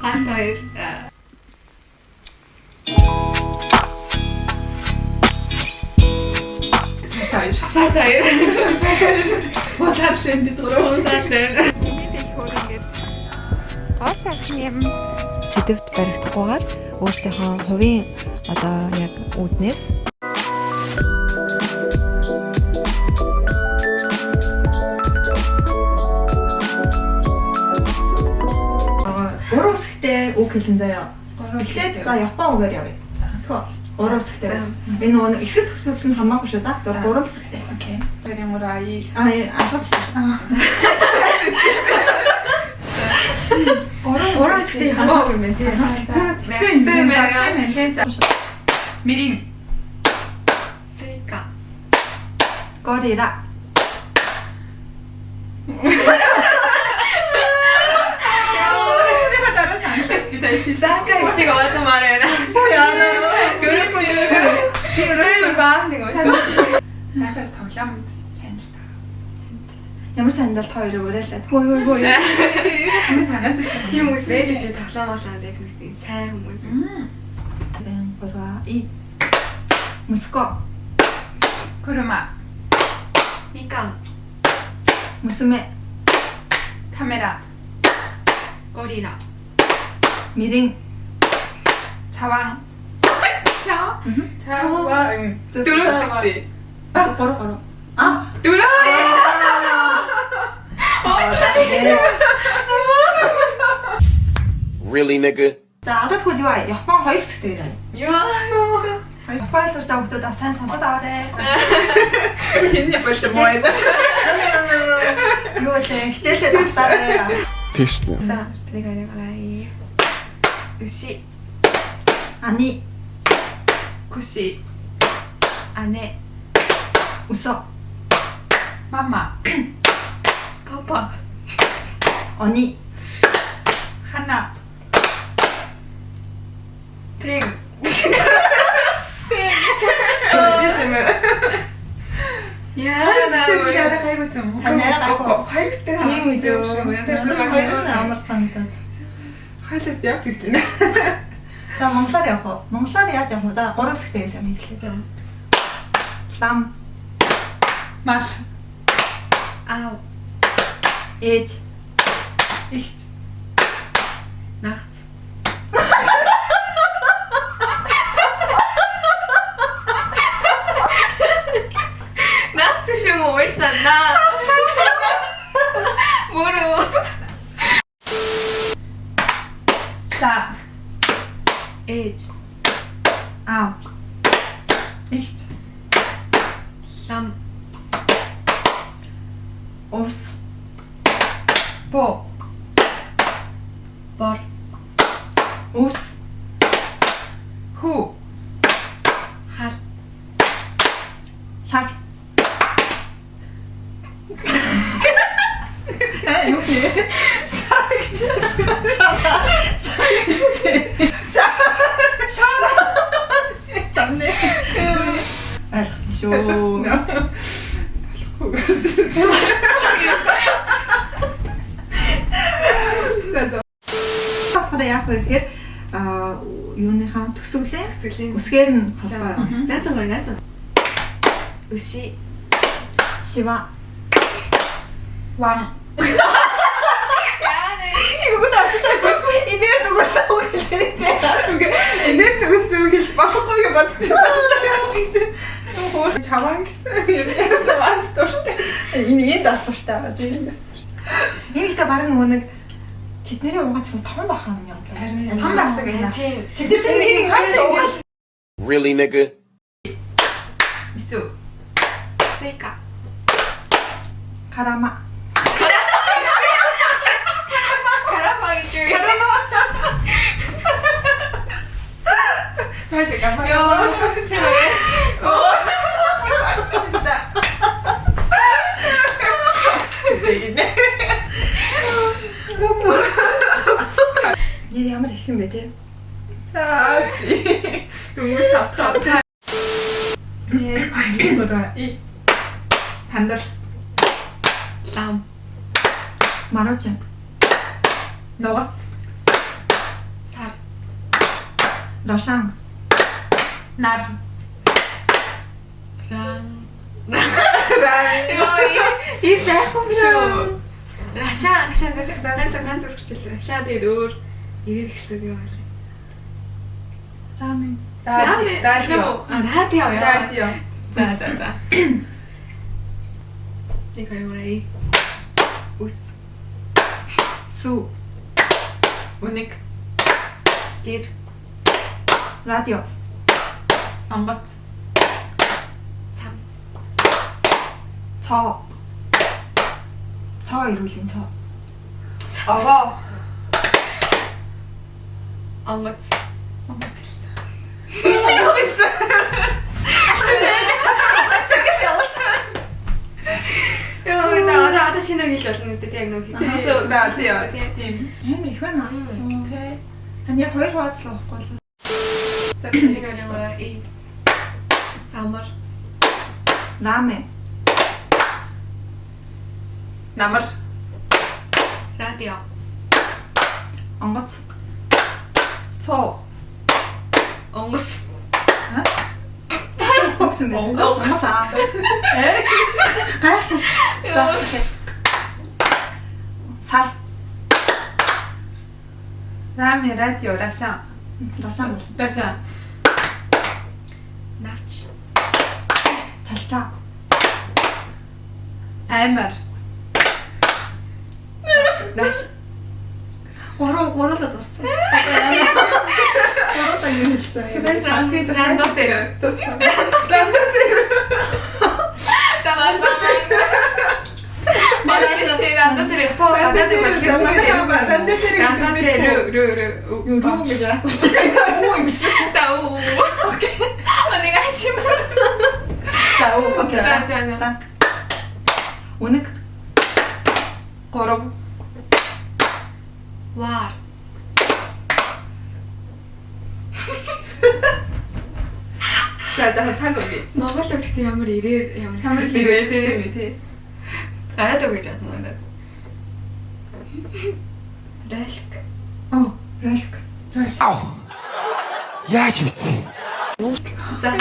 Part 2. Part 2. Уусаарлын бид гурав. Уусаарлын. Мэдээж хөр ингээд гол тавих юм. Сэдвт баригдахгүйгээр өөрсдийнхөө хувийн одоо яг үүднээс Гурван хэсэгтэй үг хэлэн заяа. Эхлээд за Япон үгээр явъя. Тэгвэл гурван хэсэгтэй. Энэ нөгөө эсрэг төсөөлөл нь хамаагүй шүү да. Гурван хэсэгтэй. Окей. Тэрийн урай. Асууж шүү. Гурван хэсэгтэй хамаагүй юм тий. Хэцүү юм байна. Мирин. Суйка. Горила. Зака ичиг оолмаар байна. Дөрөв. Тэр баах нэг үү. Нахаас тоглоом сайн л та. Ямар сандал хоёрыг өрөөлээд. Хөөе. Ямар санаач. Тийм үс байдаг тоглоомоолаа яг нэг тийм сайн хүмүүс. Гурван и Муско. Курма. Микан. Мусуме. Камера. Горила. Мирин. Чаван. Чао. Чаван. Дөрөв хэсэгтэй. Гурван. Дөрөв хэсэгтэй. Really, nigga? За адад хөл юу аа? Япон хоёр хэсэгтэй байна. Яа. Японоос урьд хүмүүсд сайн сонсоод аваарэ. Энэ япон мой. Юу вэ? Хичээлээ тавтаарай. Тийш үү. За, нэг арай. Уси. Ани. Куси. Ане. Усо. Мама. Папа. Они. Хана. Пин. Яа, Яа, кайгууч юм. Коко. Хайртай Тийм үү. шүү. Амар санагдав. Хайлаас явж гэж байна. За монголоор явах уу? Монголоор яаж явах вэ? За гурван хэсэгтэй сайн хэлээ. Лам. Мал. Ау. Ээж. Ихт. Нахт. Нахт юм уу? Уйсана. Мөрөө. За. Ээж. Аа. Ихт. Лам. Ус. Бо. Бор. Ус. Ху. Хар. Шар. Юу вэ? Тамне. Ойлгосон шүү. Яг вэ гэхээр юуныхаа төсөглөө Сэлийн. үсгээр нь холбоо. Наачаа. Уси. Шива. Ван. Яа нэ. Юу таачиж байгаа. Инээр дугасан үг хэлээ. Энэт үсүү гэж баггүй бодчихсон. Чаван гэсэн юм ван дуртай. Энэ дас дуртай байгаа тийм. Энийг та баг нэг тэдний угаацсан том бахан юм яа. Том бахсаг юм. Тийм. Тэд нар чинь хайр Really, nigga? Исүү. Сейка. карама. Карама гэж юу? Хайр гамаа. Ёо. Нэр ямар их юм бэ те? За чи. Хүмүүс тавтаа. баяраа и сандал лам маружин нугас Рошан. Нар. Ран. И сайхан биш үү? Раша ганц зөвчл Раша дээр өөр ирэх хэсэг юу вэ? Рамен. Радио. Радио яа. Радио. За. Никарай. Ус. Су. Уник. Гэр. Радио. Онгоц. Цамц. Цоо. Цоо ирүүлийн цоо. Овоо. Онгоц. Яа, за одоо шинэ хэлж болно үстэй яг нөх хий. За тийм. Амар их байна. Окей. Таны хоёр хуваацлаа байхгүй бол. За нэг юм и самар. Рамен. Намар. Радио. Онгоц. Цоо. Онгоц. Хогсон байна. Онгоцаа. Гайхаш. За. Сар. Рами, радио, Раша. Рошан бол. Раша. Навч. Чалчаа. Аймар. Наш. Гурлаад бассан. Гурлаа юм хэлсэн. Рандосэр. Рандосэр по Юу гэж яахгүй шүү дээ. Оо юм шиг. За оо окей. За. Уник. Горов. Вар. За цаг өгье. Монгол өгтөд ямар ирээр ямар Ямар стил тий. гадаад үг гэж бодно. Ралк. Оо, ралк. Яаж мэдсэн? За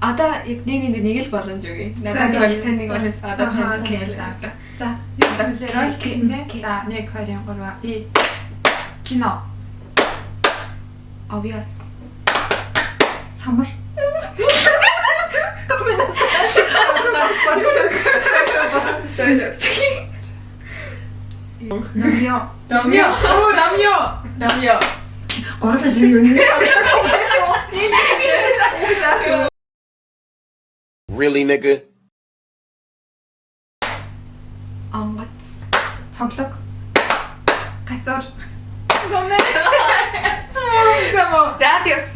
одоо яг нэг л боломж өгье. Надад бол тань нэг бол одоо тань kell. За. За. Роль гэх тий. За 1 2 3 и кино. Obvious. Самар. Намё. Намё. Оролцож юу нэ? Really, nigga? Онгоц. Цоглог. Гацуур. Радиус.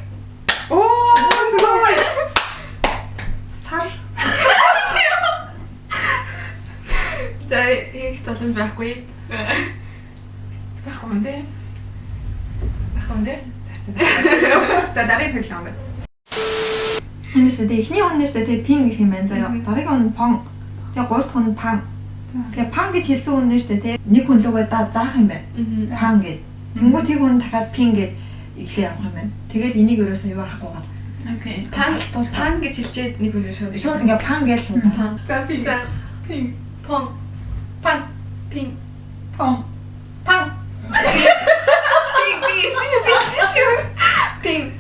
Оо, супер. Сар. За яг толон байхгүй. Байхгүй юм дээ. За дараагийн хэлэх юм байна. Үнэстэй эхний үнэстэй тэг пин гэх юм байна заяа. Дараагийн хүн пон. Тэгээ гурав дахь хүн пан. Тэгээ пан гэж хэлсэн үнэстэй тэг нэг хүн лугаа заах юм байна. Пан гэд. Тэнгүү тэг хүн дахиад пин гэд эхлэх явах юм байна. Тэгэл энийг өрөөсөө юу авахгүйгээр. Окей. Пан гэж хэлчихэд нэг хүн шууд. Шууд ингээ пан гэж шууд. Пан. За пин. За Пин. пон. Пан. Пин. Пон. Пан. Пин.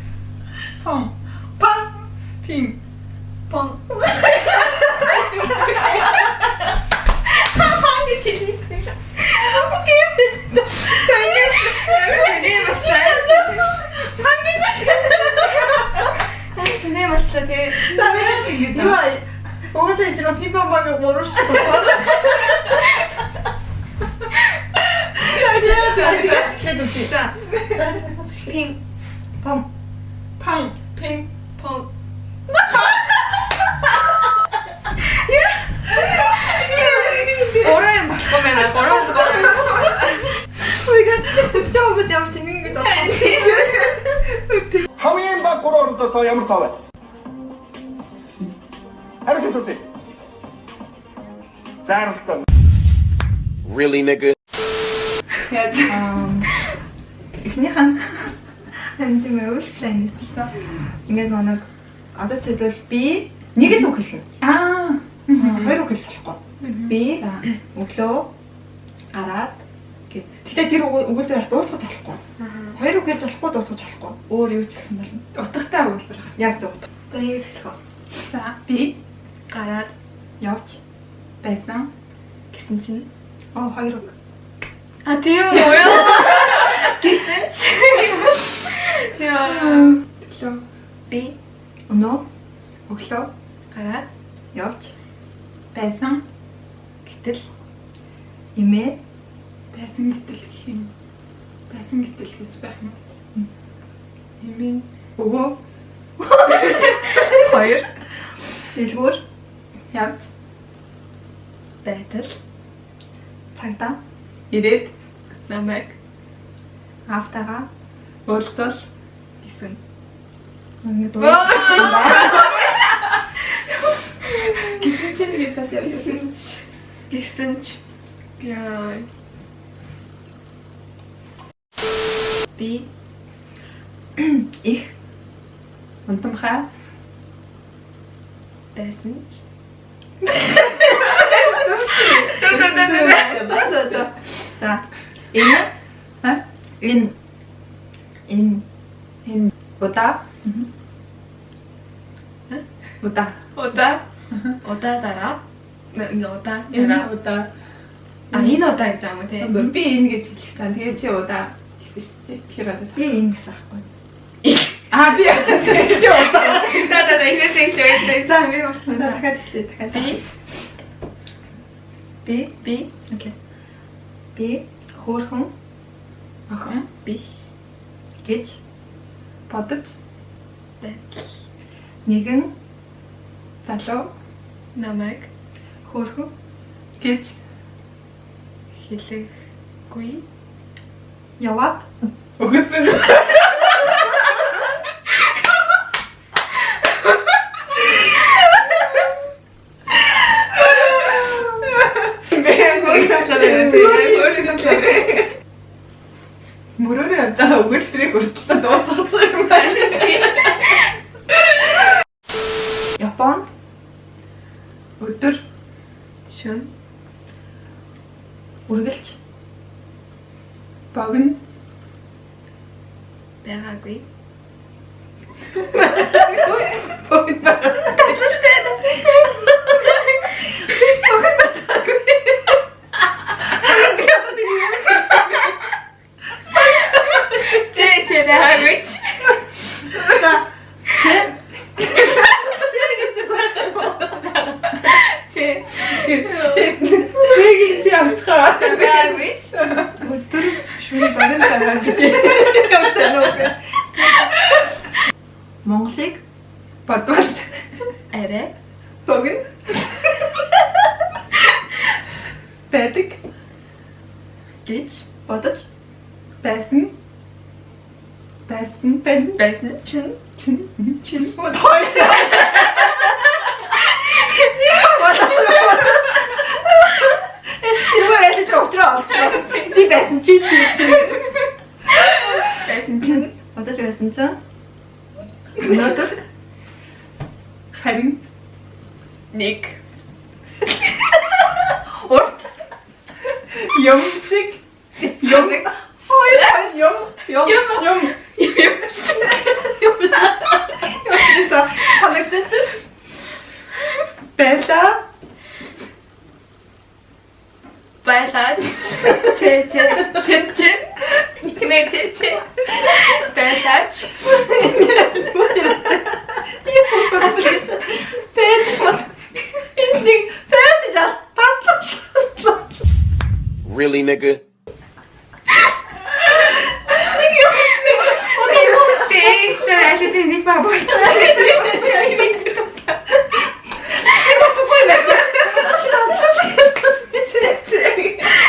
Пон. Пан. Пин. Пон. Сэнэ болчлаа тий. Юу аа? Уусаа чи пипа баг мөрөш. За. Пин. Пон. Пан. Пин. Пон. Орой болохгүй байна. Ороос Үгүй үсчээ ямар тэнэг гэж байна. Хамгийн баг 3 оронтой тоо ямар тоо вэ? Харин хэлсэн. Зааралтай. Really, nigga? Эхнийх нь тийм өвөлтлээ ингэсэн. Ингээд нэг одоо зөвхөн би нэг л үг хэлнэ. Хоёр үг хэлж болохгүй. Би өглөө гараад гэд. Гэтэ тэр өгүүлбэр бас дуусгаж болохгүй. Хоёр үг хэлж болохгүй, дуусгаж болохгүй. Өөр юу ч хэлсэн болно. Утгатай өгүүлбэр хас. Яг зөв. Тэгээд хэлэх үү. За би гараад Явж байсан. гэсэн чинь хоёр үг. а тийм үү? Гэсэн чинь яа. Өглөө Би Өнөө өглөө гараад явж байсан. гэтэл имээ Байсан гэтэл гэх юм. Байсан гэтэл гэж байх юм. Хэмээн өгөө хоёр дэлгүүр явж байтал цагдаа ирээд намайг автагаа уулзвал гэсэн. ингээд гэсэн чинь нэг цааш явсан. Гэсэн ч яа. Би их Унтамхай байсан ч за энэ энэ удаа удаа удаа дараа ингээ удаа энэ дараа удаа энэ удаа гэж юм тий. үгүй би энэ гэж хэлэх цаана тэгээ чи удаа гэсэн шүү дээ. Тэгэхээр одоо би энэ гэсэн аахгүй. би тэгээ чи удаа да ихэнх хэлээ За би болсон. дахиад хэлээ. Би окей Би хөөрхөн охин биш гэж бодож байтал нэгэн залуу намайг хөөрхөн гэж хэлэхгүй яваад өгсөн. Мөрөөрөө явж байгаа өгүүлбэрийг хүртэл дуусгаж байгаа юм байна. Японд Өдөр шөн үргэлж богино байгаагүй. Чи байгаагүй. Чигийн чи амтхаа. Байгаагүй. өдөр шөнө богино байгаа гэж явсан уу? Монголыг Бодвол Арай богино байдаг гэж бодож байсан байсан чинь Юу яа тэр уучраа би байсан чи байсан чинь бодож байсан чинь өнөөдөр харин нэг урт юм шиг юм санагдаж байлаа чимээ байлаач Really, nigga? Тэйчтэй аль нэг ба болчих.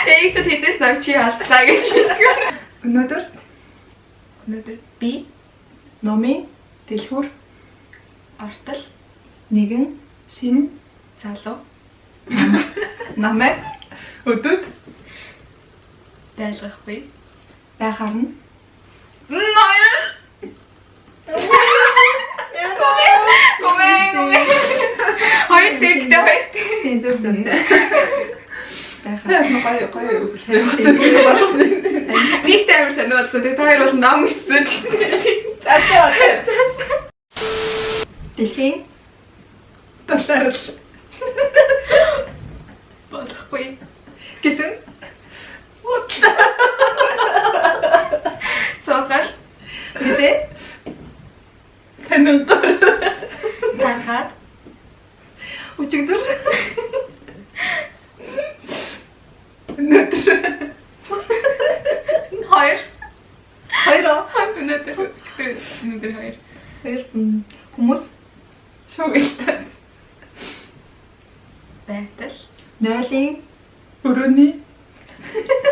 Тэйч тэтэс навчи алтлаа гэж хэлдэг. өнөөдөр Би номын дэлгүүр ортол нэгэн шинэ залуу намайг өдөд байлгахгүй. байхаар нь Ноёр зөв зөв. сайн гоё гоё хэлэх. Биг таймер санаалсан. Тэгээ та хоёр бол ном ичсэн гэсэн. Дэлхийн Талаар Болохгүй. гэсэн Цогцол. мэдээ санангар Танхаад. өчигдөр өнөөдөр Хоёр. хоёроо Өнөөдөр хоёр. хоёр хүмүүс шуугилтай Байтал. нойлын өрөөний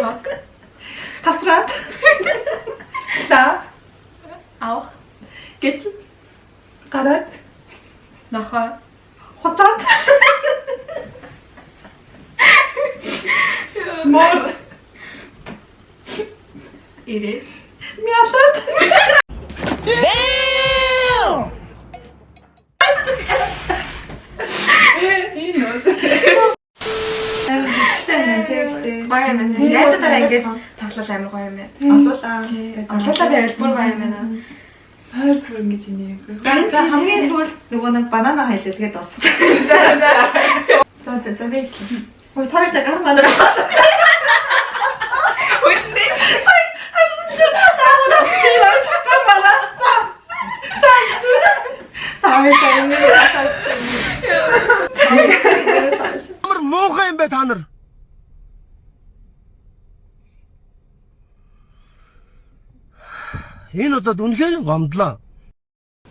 Тог. тасраад та Авах. гэж гараад Нохоо. хуцаад мор Ирээ. мятад энэ Гоё юм байна. Яцтайгаа ингэж тоглол амар гоё юм байна. олуулаа Олоолаа байвал бүр гоё юм байна. хоёр бүр ингэж инеэ. за хамгийн сүүлд нөгөө нэг банана хайлаа тэгээд бас За бэй. ой тойрсоо гар манаа Үгүй. Ямар муухай юм бэ та нар? Энэ удаад үнэхээр гомдлоо.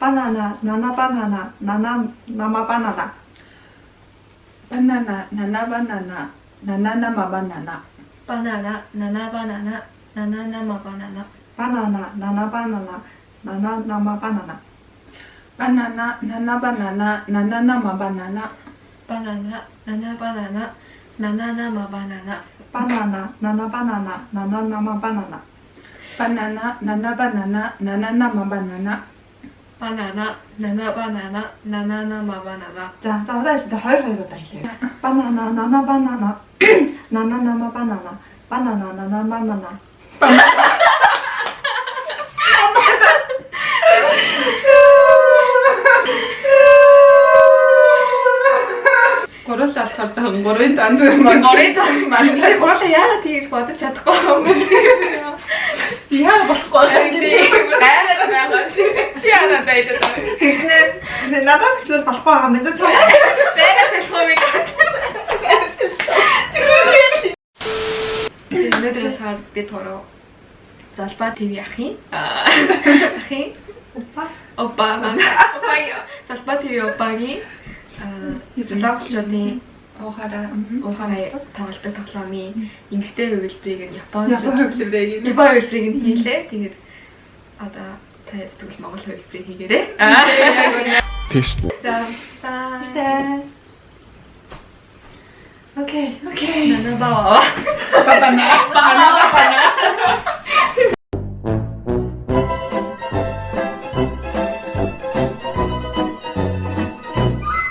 банана нана банана нана нама банана Банана, нана банана, нанана ма банана. Банана, нана банана, нанана ма банана. банана нана банана нана нама банана Банана, нана банана, нанана ма банана. Банана, нана банана, нанана ма банана. банана нана банана нана нама банана Банана, нана банана, нанана ма банана. Банана, нана банана, нанана ма банана. за одоос хоёр удаа хэлье банана нана банана нана нама банана банана нана банана Гурлаа болохоор жоохон гурвын данд маань. Горит маань гурлаа яагаад тэгж бодож чадахгүй юм бэ? Яа болохгүй Гайхаж байгаа. Чи яагаад байлаа? тэгснээр надад хэлвэл болохгүй байгаа юм да чам Бэрээс хэлхүүмийг. Өнөөдөр болохоор би тороо Залбаа ТV ахын. Ахын. Опа маань. Опа яа. Залбаа ТV опагийн золиослолтын уухаараа тоглолтын тоглоомын эмэгтэй хөвлөрийг нь Япон хөвлөрийг Япон хөвлөрийг нь хийлээ. Тэгээд одоо та тэгвэл Монгол хөвлөрийг хийгээрэй. Тэш. За. Окей. Нана баа. Банана.